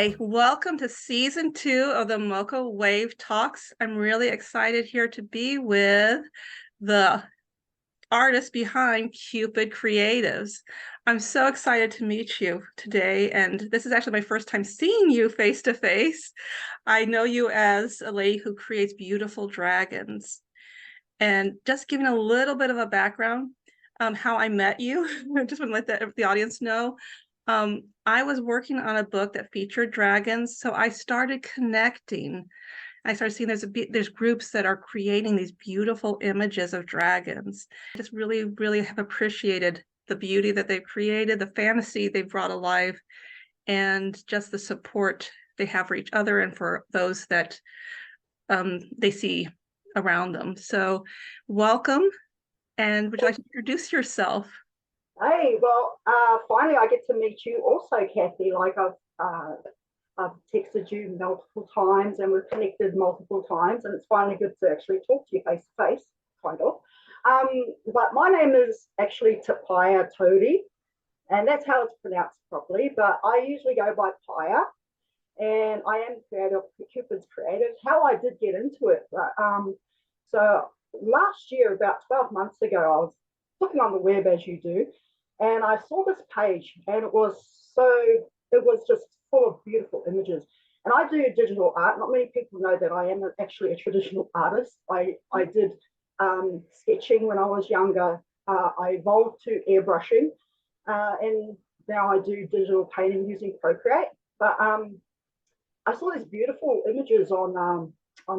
Hi, welcome to season 2 of the Mocha Wave Talks. I'm really excited here to be with the artist behind Cupid Creatives. I'm so excited to meet you today, and this is actually my first time seeing you face to face. I know you as a lady who creates beautiful dragons. And just giving a little bit of a background, how I met you, I just want to let the audience know. I was working on a book that featured dragons, so I started connecting. I started seeing there's groups that are creating these beautiful images of dragons. I just really have appreciated the beauty that they've created, the fantasy they've brought alive, and just the support they have for each other and for those that they see around them. So welcome, and would you like to introduce yourself? Hey, well, finally I get to meet you also, Kathy. I've texted you multiple times and we've connected multiple times, and it's finally good to actually talk to you face to face, kind of. But my name is actually Te Paea Tauri, and that's how it's pronounced properly. But I usually go by Paea, and I am the creator of Cupid's Creatives. How I did get into it, so last year, about 12 months ago, I was looking on the web as you do, and I saw this page, and it was just full of beautiful images. And I do digital art. Not many people know that I am actually a traditional artist. I did sketching when I was younger. I evolved to airbrushing, and now I do digital painting using Procreate. But I saw these beautiful images on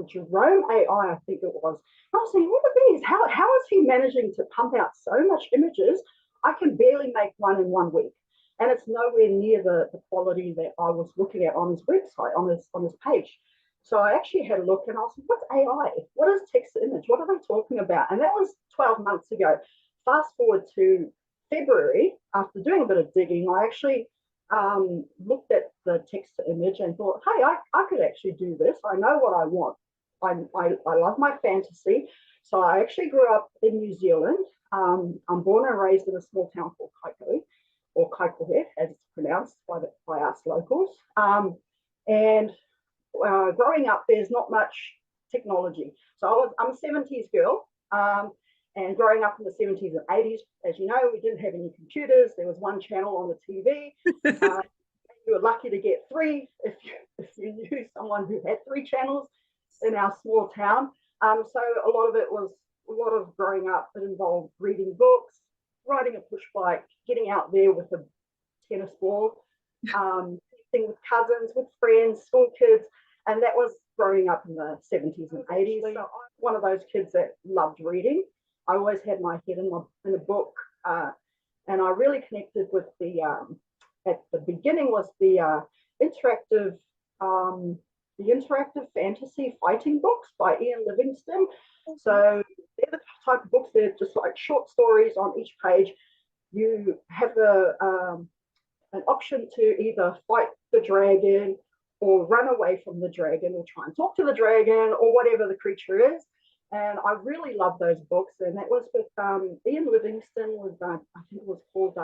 Jerome AI, I think it was. And I was thinking, what are these? How is he managing to pump out so much images? I can barely make one in 1 week. And it's nowhere near the quality that I was looking at on his website, on his page. So I actually had a look and I was like, what's AI? What is text to image? What are they talking about? And that was 12 months ago. Fast forward to February, after doing a bit of digging, I actually looked at the text to image and thought, hey, I could actually do this. I know what I want. I love my fantasy. So I actually grew up in New Zealand. I'm born and raised in a small town called Kaikohe, or Kaikohe, as it's pronounced by us locals. And growing up, there's not much technology. So I'm a 70s girl. And growing up in the 70s and 80s, as you know, we didn't have any computers. There was one channel on the TV. You were lucky to get three if you knew someone who had three channels in our small town. So a lot of growing up. It involved reading books, riding a push bike, getting out there with a tennis ball, with cousins, with friends, school kids, and that was growing up in the 70s and 80s. So I'm one of those kids that loved reading. I always had my head in a book, and I really connected with at the beginning was interactive the interactive fantasy fighting books by Ian Livingstone. So they're the type of books, they're just like short stories on each page. You have an option to either fight the dragon or run away from the dragon or try and talk to the dragon or whatever the creature is. And I really love those books. And that was with Ian Livingstone with, I think it was called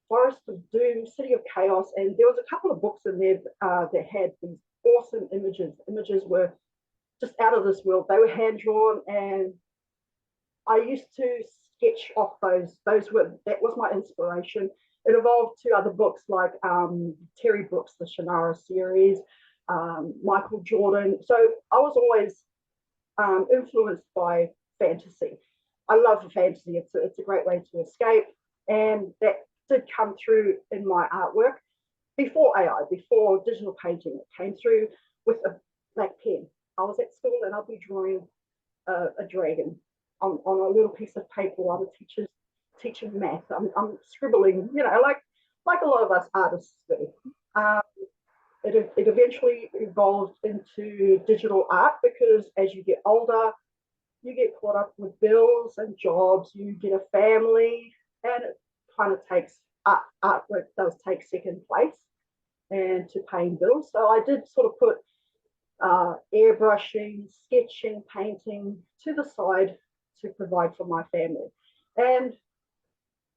Forest of Doom, City of Chaos. And there was a couple of books in there that had these awesome images. Images were just out of this world. They were hand drawn, and I used to sketch off those. That was my inspiration. It evolved to other books like Terry Brooks, the Shannara series, Michael Jordan. So I was always influenced by fantasy. I love fantasy. It's a great way to escape, and that did come through in my artwork before AI, before digital painting. It came through with a black pen. I was at school and I'll be drawing a dragon on a little piece of paper while the teacher's teaching math. I'm scribbling, like a lot of us artists do. It eventually evolved into digital art because as you get older, you get caught up with bills and jobs, you get a family, and it kind of takes artwork does take second place and to paying bills. So I did sort of put airbrushing, sketching, painting to the side to provide for my family. And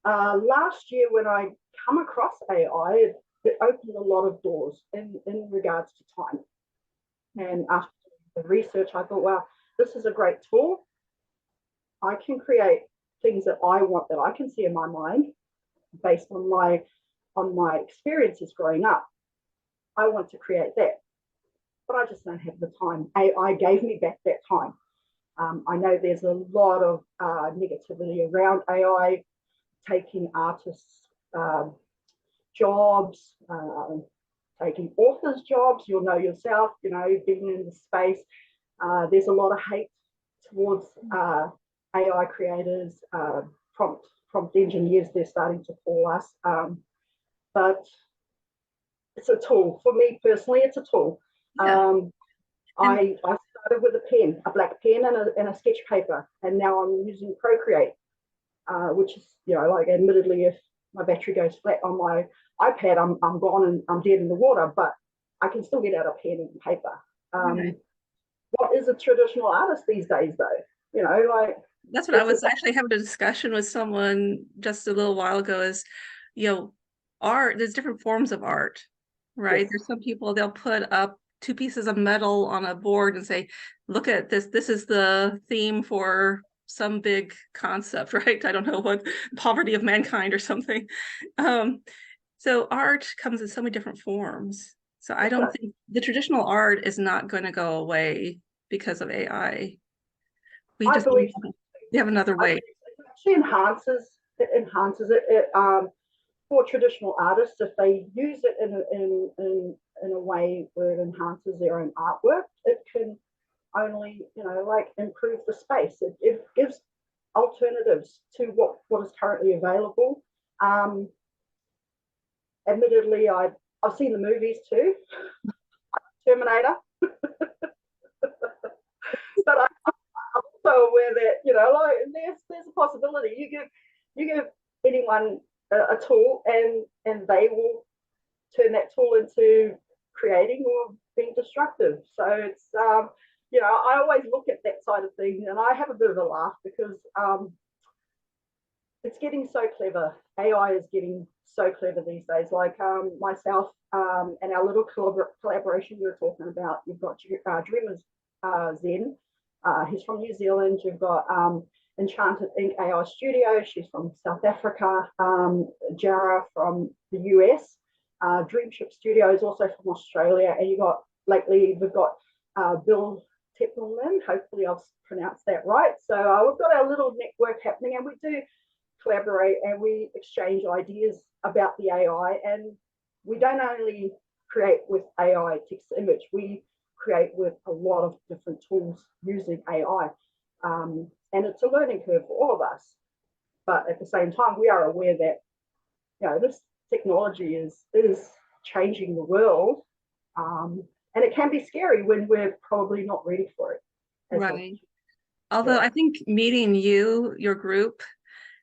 last year when I come across AI, it opened a lot of doors in regards to time. And after the research, I thought, well, this is a great tool. I can create things that I want, that I can see in my mind based on my experiences growing up. I want to create that, but I just don't have the time. AI gave me back that time. I know there's a lot of negativity around AI taking artists' jobs, taking authors' jobs. You'll know yourself, being in the space. There's a lot of hate towards AI creators, prompt engineers, they're starting to call us. But it's a tool. For me personally, it's a tool. Yeah. I started with a pen, a black pen and a sketch paper, and now I'm using Procreate, which is, like, admittedly, if my battery goes flat on my iPad, I'm gone and I'm dead in the water, but I can still get out a pen and paper. Right. What is a traditional artist these days, though? Like, That's what I was actually having a discussion with someone just a little while ago is, art, there's different forms of art, right? yes. There's some people, they'll put up two pieces of metal on a board and say, look at this. This is the theme for some big concept, right? I don't know what, poverty of mankind or something. So art comes in so many different forms. So I don't think the traditional art is not going to go away because of AI. We I just believe we have another way. it actually enhances it. For traditional artists, if they use it in a way where it enhances their own artwork, it can only, like, improve the space. It gives alternatives to what is currently available. Admittedly, I've seen the movies too, Terminator, but I'm also aware that, like, there's a possibility. You give anyone a tool, and they will turn that tool into creating or being destructive. So it's I always look at that side of things, and I have a bit of a laugh because it's getting so clever. AI is getting so clever these days. Like, myself, and our little collaboration you were talking about. You've got Dreamers Zen. He's from New Zealand. You've got Enchanted Inc. AI Studio. She's from South Africa. Jara from the US. Dreamship Studio is also from Australia. And lately we've got Bill Teppelman. Hopefully I've pronounced that right. So we've got our little network happening, and we do collaborate and we exchange ideas about the AI. And we don't only create with AI text to image, we create with a lot of different tools using AI. And it's a learning curve for all of us. But at the same time, we are aware that, this technology is changing the world. And it can be scary when we're probably not ready for it. Right. Although I think meeting your group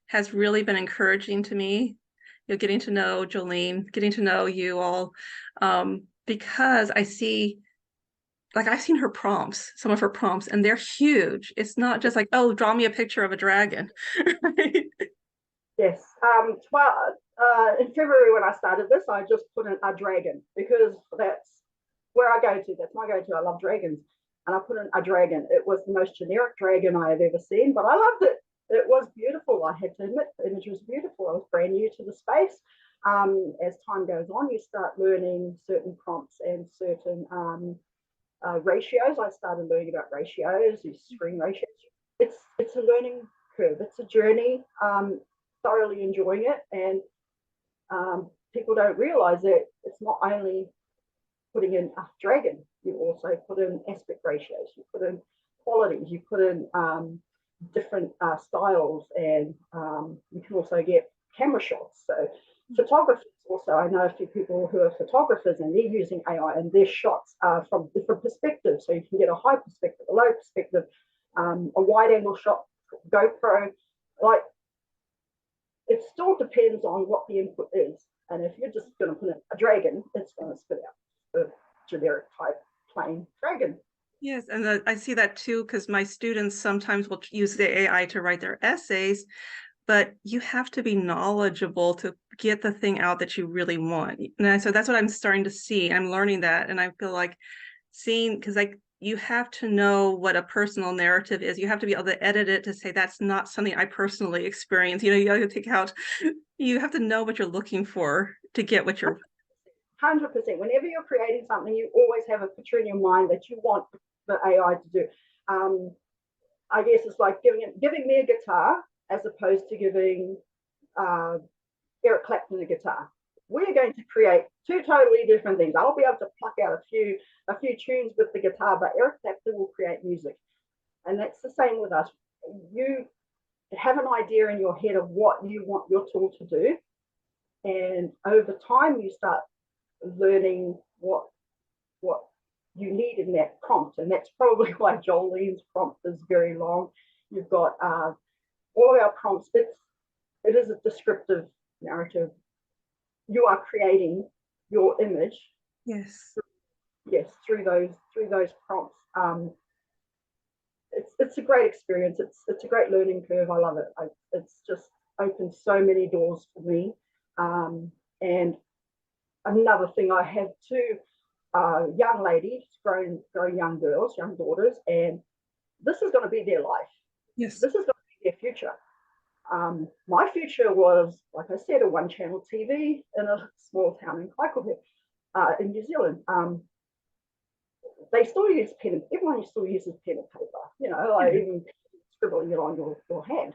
has really been encouraging to me. Getting to know Jolene, getting to know you all, because I see, like, I've seen her prompts, some of her prompts, and they're huge. It's not just like, oh, draw me a picture of a dragon. Right? Yes. Well, in February when I started this, I just put in a dragon because that's where I go to. That's my go-to. I love dragons. And I put in a dragon. It was the most generic dragon I have ever seen, but I loved it. It was beautiful. I had to admit, the image was beautiful. I was brand new to the space. As time goes on, you start learning certain prompts and certain ratios. I started learning about ratios, screen ratios. It's a learning curve. It's a journey. Thoroughly enjoying it, and people don't realize that it's not only putting in a dragon. You also put in aspect ratios. You put in qualities. You put in different styles, and you can also get camera shots. So photographers also, I know a few people who are photographers, and they're using AI, and their shots are from different perspectives. So you can get a high perspective, a low perspective, a wide angle shot, GoPro. Like, it still depends on what the input is. And if you're just going to put in a dragon, it's going to spit out a generic type plain dragon. Yes, and I see that too, because my students sometimes will use the AI to write their essays, but you have to be knowledgeable get the thing out that you really want. And so that's what I'm starting to see. I'm learning that, and I feel like seeing, because like you have to know what a personal narrative is. You have to be able to edit it to say that's not something I personally experience. You know, you have to take out. You have to know what you're looking for to get what you're. 100%. Whenever you're creating something, you always have a picture in your mind that you want the AI to do. I guess it's like giving me a guitar as opposed to giving Eric Clapton a guitar. We're going to create two totally different things. I'll be able to pluck out a few tunes with the guitar, but Eric Clapton will create music. And that's the same with us. You have an idea in your head of what you want your tool to do. And over time, you start learning what you need in that prompt. And that's probably why Jolene's prompt is very long. You've got all of our prompts. It is a descriptive narrative. You are creating your image. Yes. Yes, through those prompts. It's a great experience. It's a great learning curve. I love it. It's just opened so many doors for me. And another thing, I have two young ladies, grown young girls, young daughters, and this is going to be their life. Yes. This is going to be their future. My future was, like I said, a one-channel TV in a small town in Kaikohe, in New Zealand. They still use pen. Everyone still uses pen and paper. You know, like even scribbling it on your hand.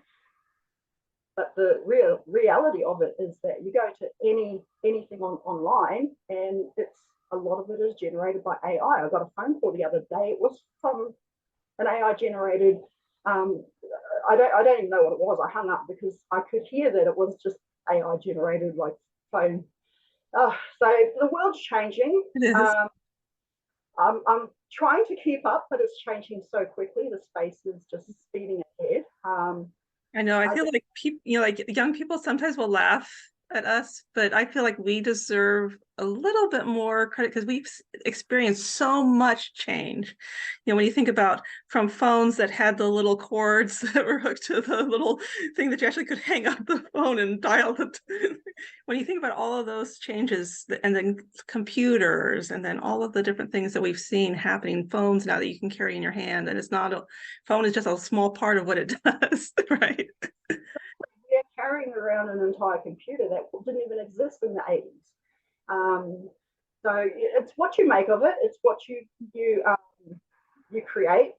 But the reality of it is that you go to anything online, and it's a lot of it is generated by AI. I got a phone call the other day. It was from an AI generated. I don't even know what it was. I hung up because I could hear that it was just AI generated, like phone. So the world's changing. It is. I'm trying to keep up, but it's changing so quickly. The space is just speeding ahead. I know. I feel like people, you know, like young people sometimes will laugh at us, but I feel like we deserve a little bit more credit because we've experienced so much change. You know, when you think about from phones that had the little cords that were hooked to the little thing that you actually could hang up the phone and dial the. When you think about all of those changes, and then computers, and then all of the different things that we've seen happening, phones now that you can carry in your hand, and it's not a phone is just a small part of what it does, right? We're carrying around an entire computer that didn't even exist in the 80s. So it's what you make of it. It's what you create,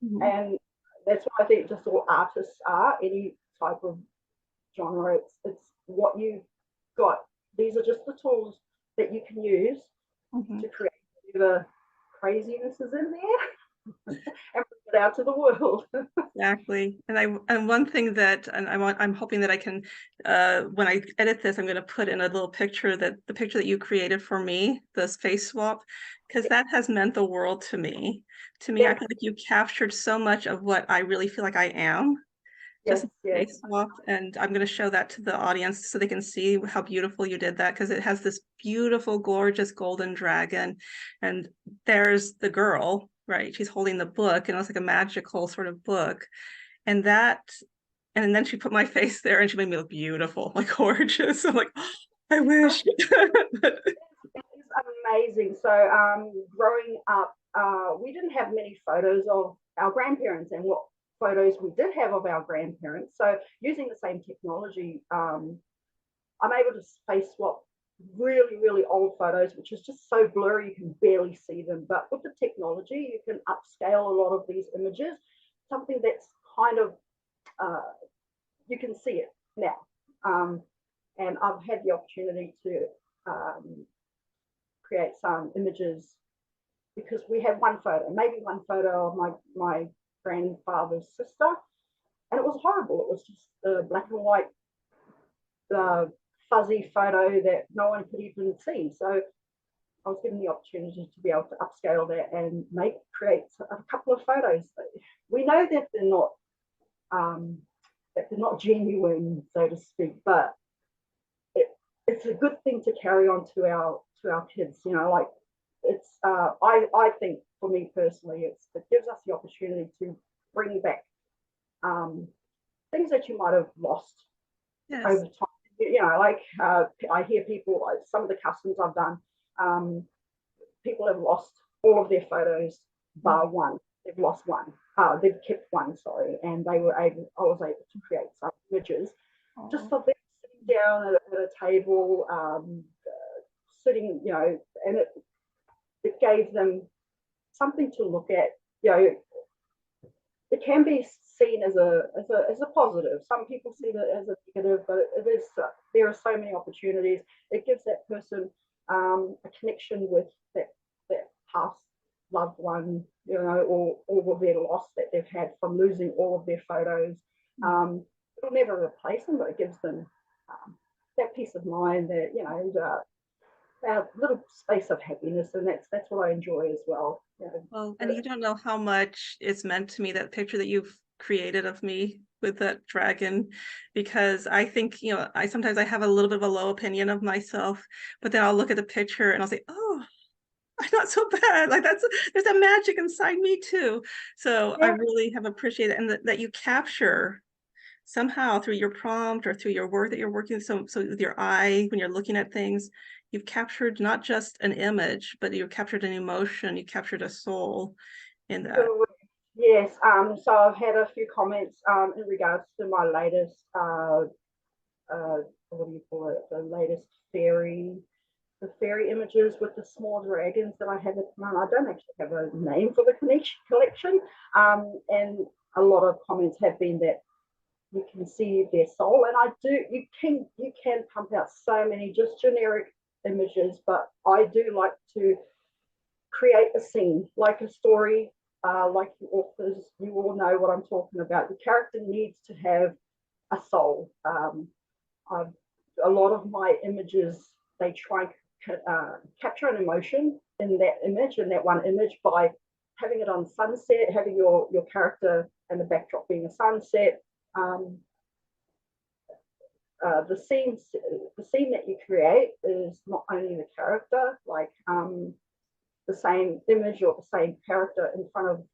and that's what I think just all artists are. Any type of genre, it's what you got. These are just the tools that you can use to create whatever craziness is in there and bring it out to the world. Exactly. And one thing that I'm hoping that I can when I edit this, I'm going to put in a little picture, that the picture that you created for me, this face swap, because that has meant the world to me. I feel like you captured so much of what I really feel like I am. Just face swap, and I'm going to show that to the audience so they can see how beautiful you did that, because it has this beautiful, gorgeous golden dragon, and there's the girl, right? She's holding the book, and it was like a magical sort of book, and then she put my face there, and she made me look beautiful, like gorgeous. I'm like, oh, I wish. It's amazing. So growing up, we didn't have many photos of our grandparents, and what photos we did have of our grandparents. So using the same technology, I'm able to face swap really, really old photos, which is just so blurry you can barely see them. But with the technology, you can upscale a lot of these images, something that's kind of, you can see it now. And I've had the opportunity to create some images, because we had maybe one photo of my grandfather's sister, and it was horrible. It was just a black and white fuzzy photo that no one could even see. So I was given the opportunity to be able to upscale that and create a couple of photos. We know that they're not genuine, so to speak, but it's a good thing to carry on to our kids. You know, like it's I think for me personally, it gives us the opportunity to bring back things that you might have lost over time. you know, like I hear people, like some of the customs I've done, people have lost all of their photos bar one. They've lost one. They've kept one, sorry, and I was able to create some images just Oh, for them sitting down at a table, sitting, you know, and it gave them something to look at. You know, it can be seen as a positive. Some people see it as a negative, but it is there are so many opportunities. It gives that person a connection with that past loved one, you know, or all of their loss that they've had from losing all of their photos. It'll never replace them, but it gives them that peace of mind, that, you know, a little space of happiness, and that's what I enjoy as well. You know, well, and you don't know how much it's meant to me, that picture that you've created of me with that dragon, because I think, you know, I sometimes I have a little bit of a low opinion of myself, but then I'll look at the picture and I'll say, oh, I'm not so bad. Like there's a magic inside me too. So I yeah, really have appreciated, and that you capture somehow through your prompt or through your work that you're working, so with your eye when you're looking at things, you've captured not just an image, but you've captured an emotion, you captured a soul in that. yes. So I've had a few comments in regards to my latest, what do you call it? The latest the fairy images with the small dragons that I have at the moment. I don't actually have a name for the collection, and a lot of comments have been that you can see their soul, and I do. You can pump out so many just generic images, but I do like to create a scene, like a story, like the authors. You all know what I'm talking about. The character needs to have a soul. I've, a lot of my images, they try and capture an emotion in that image, in that one image, by having it on sunset, having your character and the backdrop being a sunset. Um, the scene that you create is not only the character, like the same image or the same character in front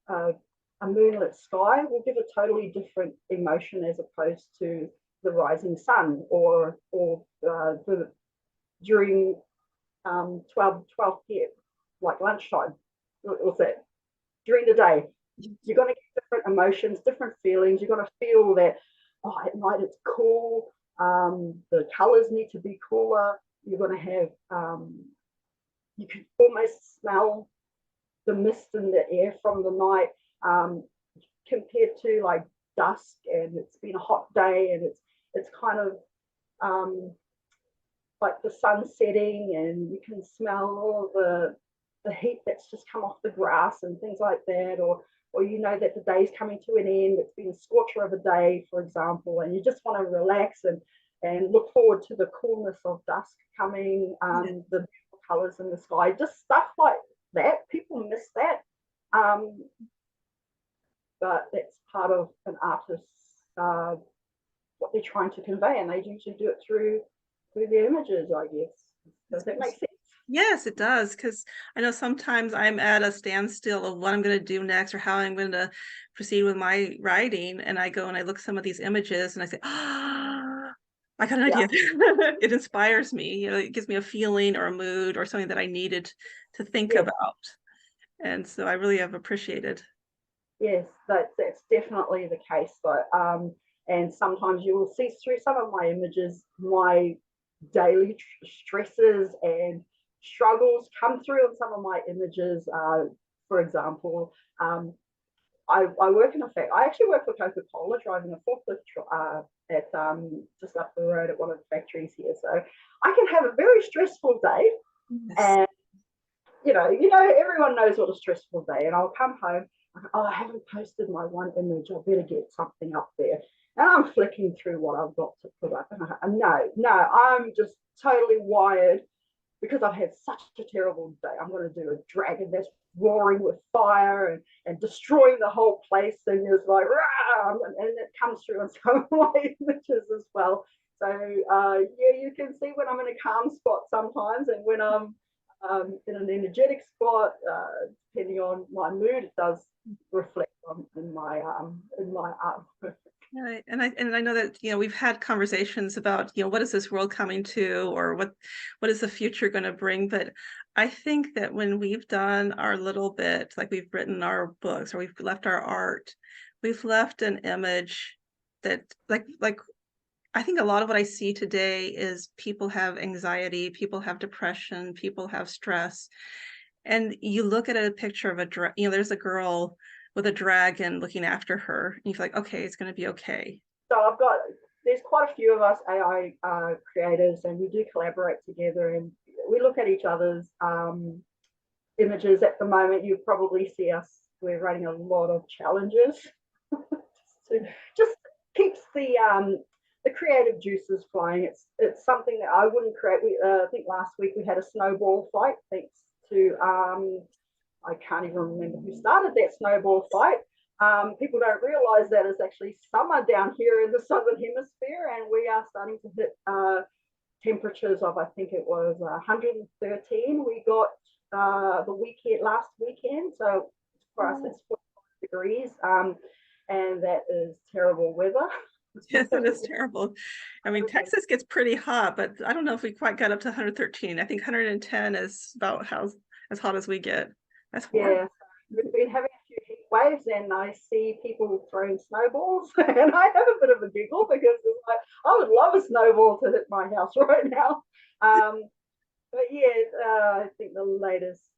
of a moonlit sky will give a totally different emotion as opposed to the rising sun, or the during 12 p.m. like lunchtime. What's that? During the day, you're going to get different emotions, different feelings. You're going to feel that, oh, at night it's cool. The colors need to be cooler. You're going to have, you can almost smell the mist in the air from the night, compared to like dusk, and it's been a hot day, and it's kind of um, like the sun setting, and you can smell all of the heat that's just come off the grass and things like that, or you know that the day's coming to an end. It's been a scorcher of a day, for example, and you just want to relax and look forward to the coolness of dusk coming, Yeah. the beautiful colors in the sky, just stuff like that. People miss that, but that's part of an artist's what they're trying to convey, and they usually do it through the images, I guess. Does that make sense? Yes, it does. Because I know sometimes I'm at a standstill of what I'm going to do next or how I'm going to proceed with my writing. And I go and I look at some of these images and I say, ah, I got an Yeah. idea. It inspires me. You know, it gives me a feeling or a mood or something that I needed to think Yes. about. And so I really have appreciated. Yes. That's definitely the case, though. And sometimes you will see through some of my images my daily stresses and struggles come through in some of my images. For example, I work in a fact. I actually work for Coca-Cola, driving a forklift at just up the road at one of the factories here. So I can have a very stressful day, Yes. and everyone knows what a stressful day. And I'll come home. Oh, I haven't posted my one image. I better get something up there. And I'm flicking through what I've got to put up. And no, I'm just totally wired because I've had such a terrible day. I'm going to do a dragon that's roaring with fire and destroying the whole place. And it's like, rah! And it comes through on some of my images as well. So, yeah, you can see when I'm in a calm spot sometimes, and when I'm in an energetic spot, depending on my mood, it does reflect on in my art. Right. And I know that, we've had conversations about, what is this world coming to, or what is the future going to bring? But I think that when we've done our little bit, like we've written our books or we've left our art, we've left an image that like I think a lot of what I see today is people have anxiety, people have depression, people have stress. And you look at a picture of there's a girl with a dragon looking after her, and you feel like, okay, it's going to be okay. So there's quite a few of us AI creators, and we do collaborate together, and we look at each other's images at the moment. You probably see us, we're running a lot of challenges to just keeps the creative juices flowing. It's something that I wouldn't create. I think last week we had a snowball fight thanks to I can't even remember who started that snowball fight. People don't realize that it's actually summer down here in the southern hemisphere, and we are starting to hit temperatures of, I think it was 113. We got last weekend, so for us it's 40 degrees, and that is terrible weather. Yes, it is terrible. I mean, Texas gets pretty hot, but I don't know if we quite got up to 113. I think 110 is about as hot as we get. That's horrible. Yeah, we've been having a few heat waves, and I see people throwing snowballs, and I have a bit of a giggle because it's like, I would love a snowball to hit my house right now. But yeah, I think the latest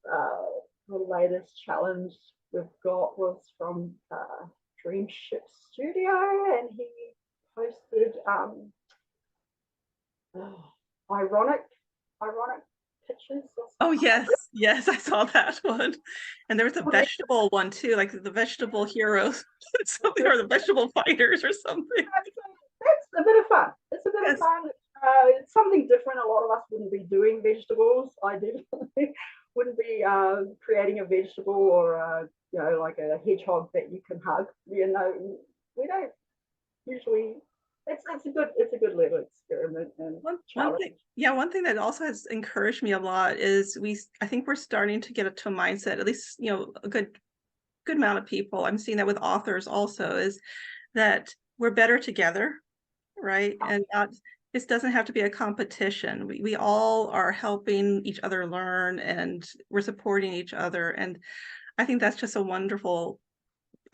challenge we've got was from Dreamship Studio, and he posted ironic pictures or Oh, something like yes. Yes, I saw that one. And there was a that. vegetable one too, like the vegetable heroes, something, or the vegetable fighters or something. That's a bit of fun. It's a bit of Yes. fun. It's something different. A lot of us wouldn't be doing vegetables. I definitely wouldn't be creating a vegetable or like a hedgehog that you can hug. We don't usually. It's a good little experiment and One challenge. thing, yeah, one thing that also has encouraged me a lot is I think we're starting to get to a mindset, at least, a good amount of people. I'm seeing that with authors also, is that we're better together, right? And not, this doesn't have to be a competition. We all are helping each other learn, and we're supporting each other. And I think that's just a wonderful,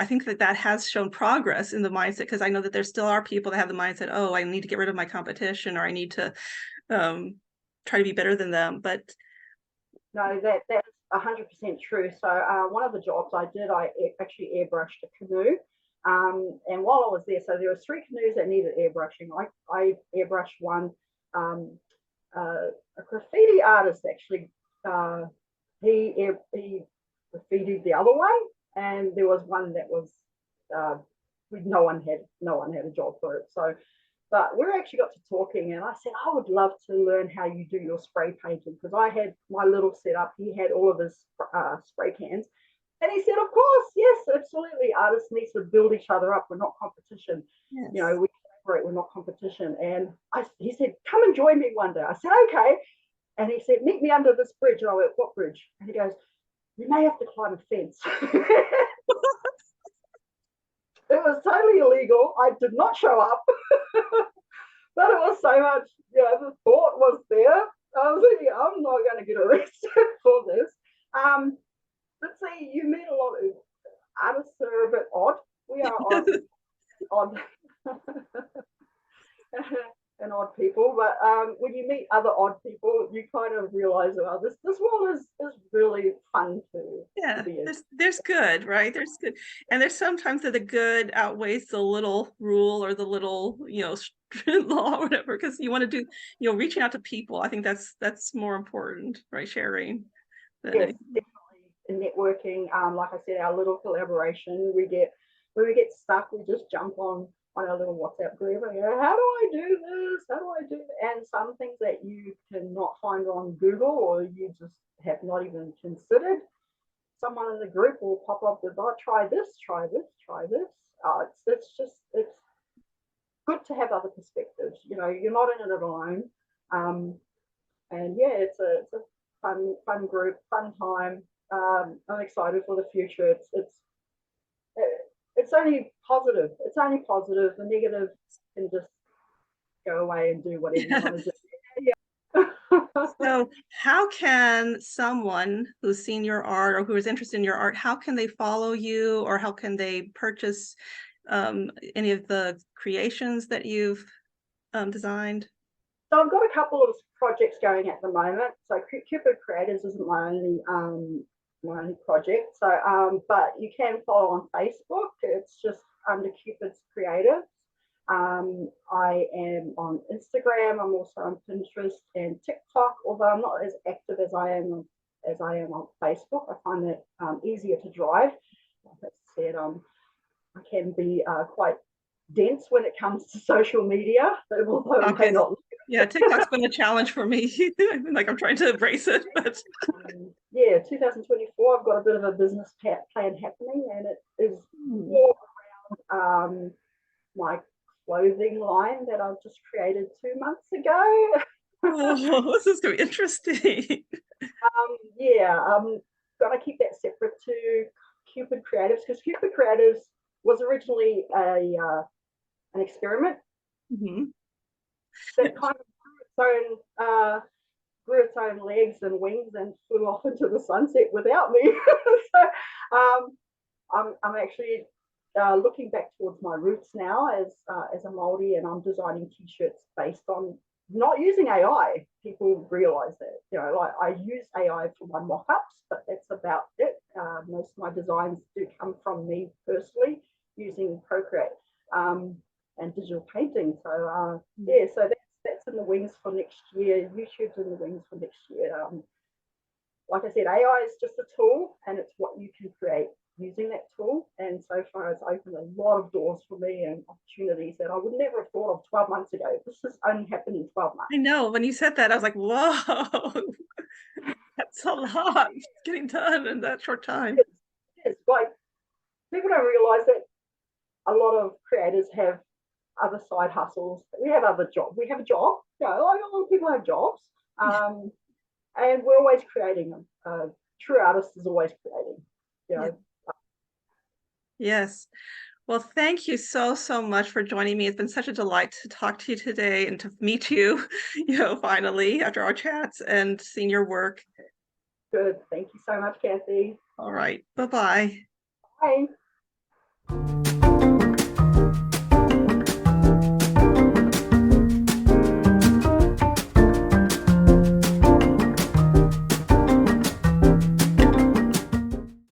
I think that has shown progress in the mindset, because I know that there still are people that have the mindset, oh, I need to get rid of my competition, or I need to um, try to be better than them. But No, that's 100% true. So one of the jobs I did, I actually airbrushed a canoe. And while I was there, so there were three canoes that needed airbrushing. I airbrushed one. Um, a graffiti artist actually, he graffitied the other one, and there was one that was uh, no one had a job for it. So but we actually got to talking, and I said, I would love to learn how you do your spray painting, because I had my little setup. He had all of his spray cans. And he said, of course, yes, absolutely. Artists need to build each other up. We're not competition. yes. We collaborate, we're not competition. And he said, come and join me one day. I said, okay. And he said, meet me under this bridge. And I went, what bridge? And he goes, you may have to climb a fence. It was totally illegal. I did not show up. But it was so much, the thought was there. I was thinking, I'm not going to get arrested for this. But see, you meet a lot of artists that are a bit odd. We are odd and odd people. But when you meet other odd people, you kind of realize, oh, this world is really fun to Yeah, be in. there's good, right? There's good, and there's sometimes that the good outweighs the little rule or the little, law or whatever, because you want to do, reaching out to people. I think that's more important, right? Sharing than Yes, anything. definitely. In networking, like I said, our little collaboration, we get when we get stuck, we just jump on our little WhatsApp group and go, how do I do this? How do I do that? And some things that you cannot find on Google, or you just have not even considered, someone in the group will pop up with, oh, try this, try this, try this. It's good to have other perspectives. You're not in it alone. Um, and yeah, it's a fun group, fun time. I'm excited for the future. it's only positive. It's only positive. The negative can just go away and do whatever you Yeah. want to do. Yeah. So how can someone who's seen your art or who is interested in your art, how can they follow you, or how can they purchase any of the creations that you've designed? So I've got a couple of projects going at the moment. So Cupid Creatives isn't my only project. So but you can follow on Facebook. It's just under Cupid's Creatives. I am on Instagram. I'm also on Pinterest and TikTok. Although I'm not as active as I am on Facebook. I find it easier to drive. Like I said, I can be quite dense when it comes to social media, although it may Okay. not. Yeah, TikTok's been a challenge for me. Like I'm trying to embrace it, but Yeah, 2024, I've got a bit of a business plan happening, and it is Hmm. more around my clothing line that I've just created 2 months ago. Oh, this is gonna be interesting. Yeah, I'm gonna keep that separate to Cupid Creatives, because Cupid Creatives was originally an experiment Mhm. that kind of grew its own legs and wings and flew off into the sunset without me. So I'm actually looking back towards my roots now as a Māori, and I'm designing t-shirts based on not using AI. People realise that, like I use AI for my mock-ups, but that's about it. Most of my designs do come from me personally using Procreate and digital painting. So yeah, so that's in the wings for next year. YouTube's in the wings for next year. Like I said, AI is just a tool, and it's what you can create using that tool. And so far, it's opened a lot of doors for me and opportunities that I would never have thought of 12 months ago. This has only happened in 12 months. I know when you said that, I was like, whoa, that's a lot getting done in that short time. It's like people don't realize that a lot of creators have other side hustles. We have other jobs. We have a job. Like a lot of people have jobs. And we're always creating them. True artist is always creating. You Yeah. know, Yes. Well, thank you so, so much for joining me. It's been such a delight to talk to you today and to meet you, finally after our chats and seeing your work. good. Thank you so much, Kathy. All right. Bye-bye. Bye.